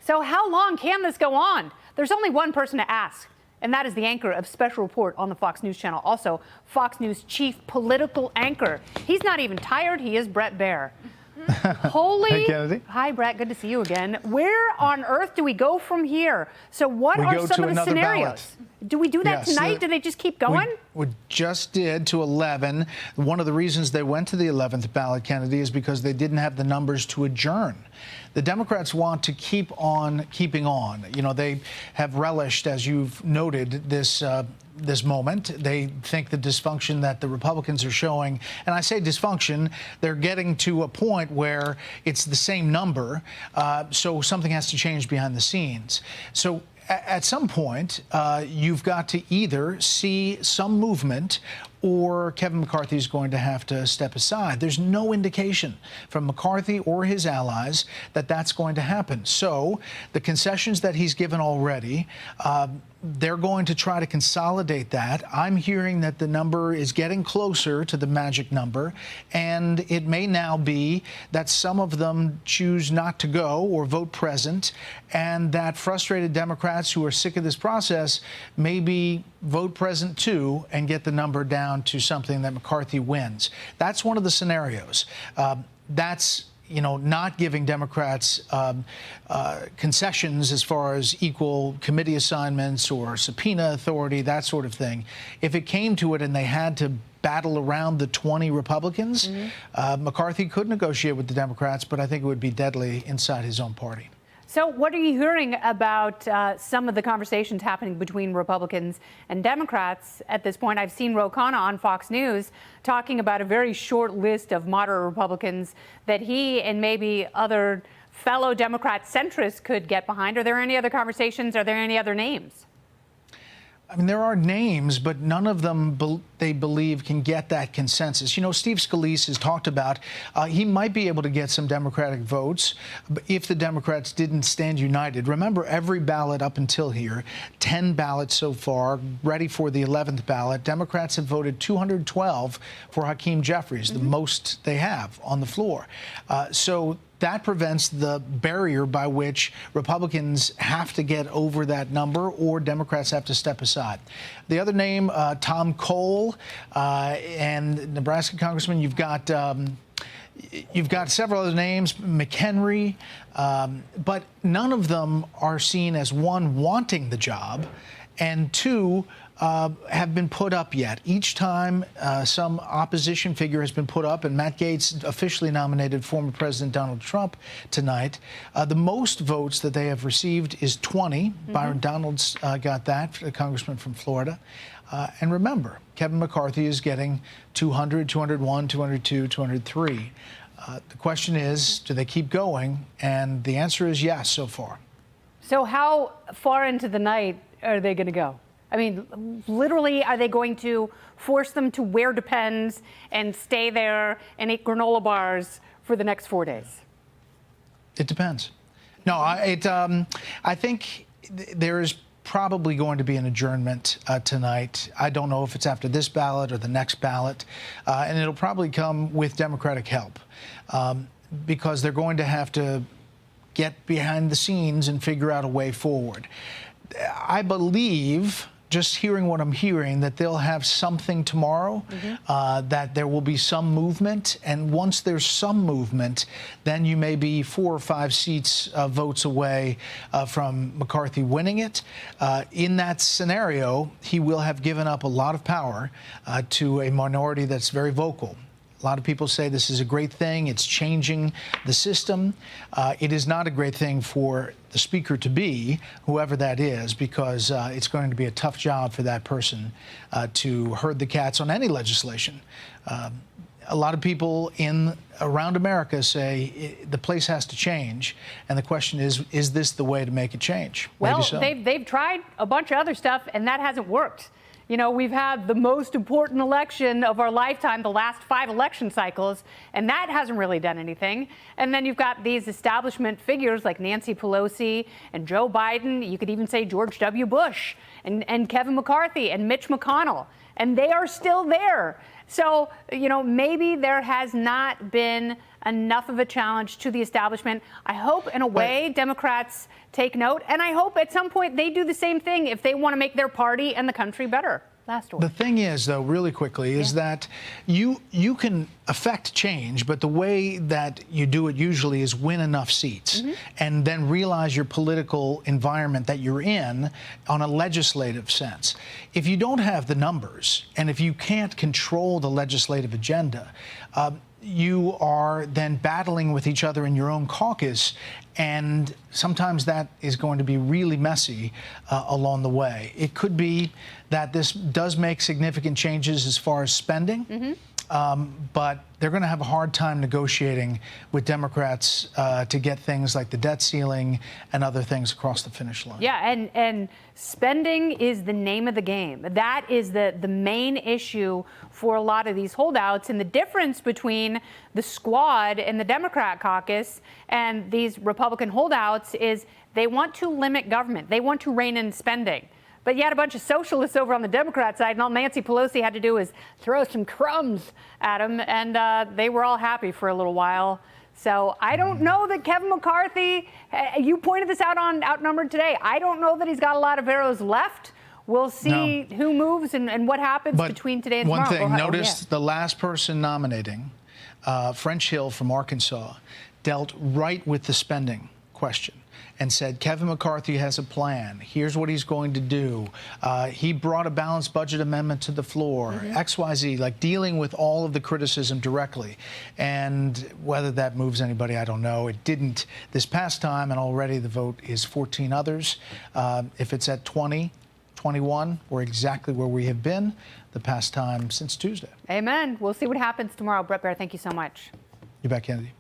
So how long can this go on? There's only one person to ask, and that is the anchor of Special Report on the Fox News channel, also Fox News chief political anchor. He's not even tired. He is Bret Baier. Holy. Hi, Bret. Good to see you again. Where on earth do we go from here? So what are some of the scenarios? Ballot. Do we do that tonight? Do they just keep going? We just did to 11. One of the reasons they went to the 11th ballot, Kennedy, is because they didn't have the numbers to adjourn. The Democrats want to keep on keeping on. You know, they have relished, as you've noted, this moment. They think the dysfunction that the Republicans are showing, and I say dysfunction, they're getting to a point where it's the same number, so something has to change behind the scenes. So at some point, you've got to either see some movement or Kevin McCarthy is going to have to step aside. There's no indication from McCarthy or his allies that that's going to happen. So the concessions that he's given already, they're going to try to consolidate that. I'm hearing that the number is getting closer to the magic number, and it may now be that some of them choose not to go or vote present, and that frustrated Democrats who are sick of this process maybe vote present too and get the number down to something that McCarthy wins. That's one of the scenarios. That's not giving Democrats concessions as far as equal committee assignments or subpoena authority, that sort of thing. If it came to it and they had to battle around the 20 Republicans, McCarthy could negotiate with the Democrats, but I think it would be deadly inside his own party. So what are you hearing about some of the conversations happening between Republicans and Democrats at this point? I've seen Ro Khanna on Fox News talking about a very short list of moderate Republicans that he and maybe other fellow Democrat centrists could get behind. Are there any other conversations? Are there any other names? I mean, there are names, but none of them they believe can get that consensus. You know, Steve Scalise has talked about he might be able to get some Democratic votes if the Democrats didn't stand united. Remember, every ballot up until here, 10 ballots so far, ready for the 11th ballot. Democrats have voted 212 for Hakeem Jeffries, the most they have on the floor. So that prevents the barrier by which Republicans have to get over that number or Democrats have to step aside. The other name, Tom Cole, and Nebraska Congressman, you've got several other names, McHenry, but none of them are seen as, one, wanting the job, and two, have been put up yet. Each time some opposition figure has been put up, and Matt Gaetz officially nominated former President Donald Trump tonight, the most votes that they have received is 20. Byron Donalds got that, a congressman from Florida. And remember, Kevin McCarthy is getting 200, 201, 202, 203. The question is, do they keep going? And the answer is yes so far. So how far into the night are they going to go? I mean, literally, are they going to force them to wear Depends and stay there and eat granola bars for the next 4 days? It depends. No, I think there is probably going to be an adjournment tonight. I don't know if it's after this ballot or the next ballot, and it'll probably come with Democratic help because they're going to have to get behind the scenes and figure out a way forward. I believe, just hearing what I'm hearing, that they'll have something tomorrow, that there will be some movement. And once there's some movement, then you may be 4 or 5 seats, votes away from McCarthy winning it. In that scenario, he will have given up a lot of power to a minority that's very vocal. A lot of people say this is a great thing. It's changing the system. It is not a great thing for the speaker to be, whoever that is, because it's going to be a tough job for that person to herd the cats on any legislation. A lot of people around America say the place has to change, and the question is this the way to make it change? Well, maybe so. they've tried a bunch of other stuff, and that hasn't worked. You know, we've had the most important election of our lifetime, the last 5 election cycles, and that hasn't really done anything. And then you've got these establishment figures like Nancy Pelosi and Joe Biden. You could even say George W. Bush and Kevin McCarthy and Mitch McConnell. and they are still there. So, maybe there has not been enough of a challenge to the establishment. I hope, in a way, Democrats take note, and I hope at some point they do the same thing if they want to make their party and the country better. Last word. The thing is, though, really quickly, is that you can affect change, but the way that you do it usually is win enough seats and then realize your political environment that you're in on a legislative sense. If you don't have the numbers and if you can't control the legislative agenda, you are then battling with each other in your own caucus, and sometimes that is going to be really messy along the way. It could be that this does make significant changes as far as spending, but they're going to have a hard time negotiating with Democrats to get things like the debt ceiling and other things across the finish line. Yeah, and spending is the name of the game. That is the main issue for a lot of these holdouts. And the difference between the squad and the Democrat caucus and these Republican holdouts is they want to limit government. They want to rein in spending. But you had a bunch of socialists over on the Democrat side, and all Nancy Pelosi had to do was throw some crumbs at them, and they were all happy for a little while. So I don't know that Kevin McCarthy, you pointed this out on Outnumbered today, I don't know that he's got a lot of arrows left. We'll see who moves and what happens between today and tomorrow. One thing, notice the last person nominating, French Hill from Arkansas, dealt right with the spending question and said, Kevin McCarthy has a plan. Here's what he's going to do. He brought a balanced budget amendment to the floor, XYZ, like dealing with all of the criticism directly. And whether that moves anybody, I don't know. It didn't this past time, and already the vote is 14 others. If it's at 20, 21, we're exactly where we have been the past time since Tuesday. Amen. We'll see what happens tomorrow. Bret Baier, thank you so much. You bet, Kennedy.